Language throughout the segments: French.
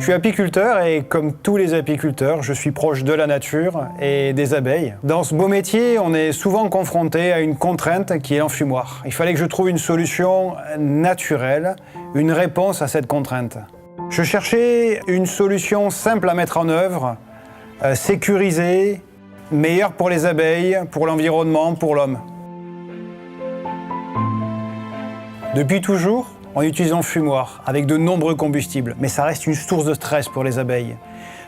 Je suis apiculteur et comme tous les apiculteurs, je suis proche de la nature et des abeilles. Dans ce beau métier, on est souvent confronté à une contrainte qui est l'enfumoir. Il fallait que je trouve une solution naturelle, une réponse à cette contrainte. Je cherchais une solution simple à mettre en œuvre, sécurisée, meilleure pour les abeilles, pour l'environnement, pour l'homme. Depuis toujours, on utilise l'enfumoir avec de nombreux combustibles, mais ça reste une source de stress pour les abeilles.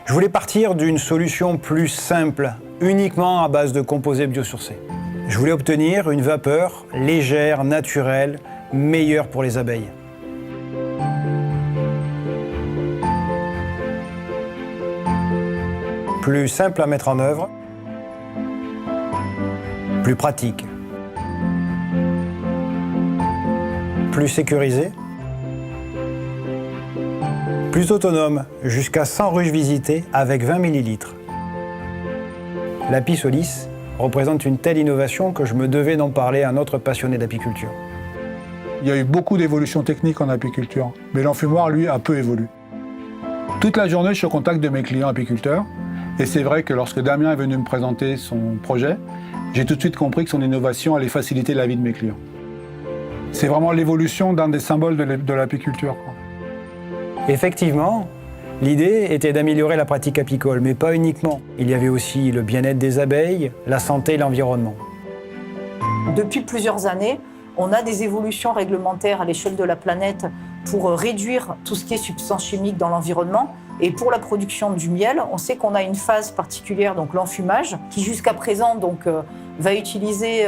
Je voulais partir d'une solution plus simple, uniquement à base de composés biosourcés. Je voulais obtenir une vapeur légère, naturelle, meilleure pour les abeilles. Plus simple à mettre en œuvre, plus pratique, plus sécurisé, plus autonome, jusqu'à 100 ruches visitées avec 20 ml. L'Apisolis représente une telle innovation que je me devais d'en parler à un autre passionné d'apiculture. Il y a eu beaucoup d'évolutions techniques en apiculture, mais l'enfumoir, lui, a peu évolué. Toute la journée, je suis au contact de mes clients apiculteurs, et c'est vrai que lorsque Damien est venu me présenter son projet, j'ai tout de suite compris que son innovation allait faciliter la vie de mes clients. C'est vraiment l'évolution d'un des symboles de l'apiculture. Effectivement, l'idée était d'améliorer la pratique apicole, mais pas uniquement. Il y avait aussi le bien-être des abeilles, la santé et l'environnement. Depuis plusieurs années, on a des évolutions réglementaires à l'échelle de la planète pour réduire tout ce qui est substances chimiques dans l'environnement. Et pour la production du miel, on sait qu'on a une phase particulière, donc l'enfumage, qui jusqu'à présent va utiliser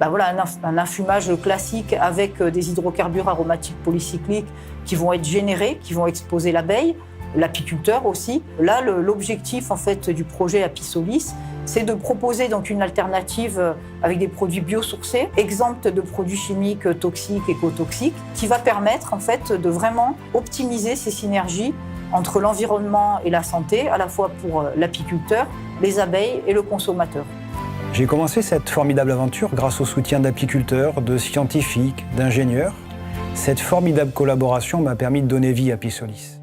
un enfumage classique avec des hydrocarbures aromatiques polycycliques qui vont être générés, qui vont exposer l'abeille, l'apiculteur aussi. Là, l'objectif en fait du projet Apisolis, c'est de proposer donc une alternative avec des produits biosourcés, exempts de produits chimiques toxiques, écotoxiques, qui va permettre en fait de vraiment optimiser ces synergies entre l'environnement et la santé, à la fois pour l'apiculteur, les abeilles et le consommateur. J'ai commencé cette formidable aventure grâce au soutien d'apiculteurs, de scientifiques, d'ingénieurs. Cette formidable collaboration m'a permis de donner vie à Apisolis.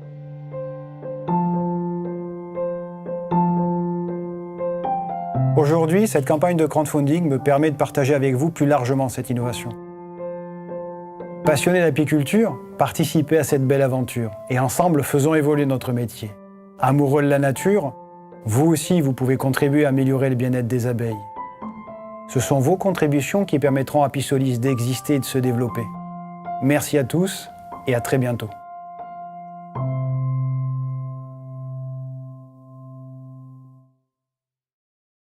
Aujourd'hui, cette campagne de crowdfunding me permet de partager avec vous plus largement cette innovation. Passionnés d'apiculture, participez à cette belle aventure et ensemble, faisons évoluer notre métier. Amoureux de la nature, vous aussi, vous pouvez contribuer à améliorer le bien-être des abeilles. Ce sont vos contributions qui permettront à Apisolis d'exister et de se développer. Merci à tous et à très bientôt.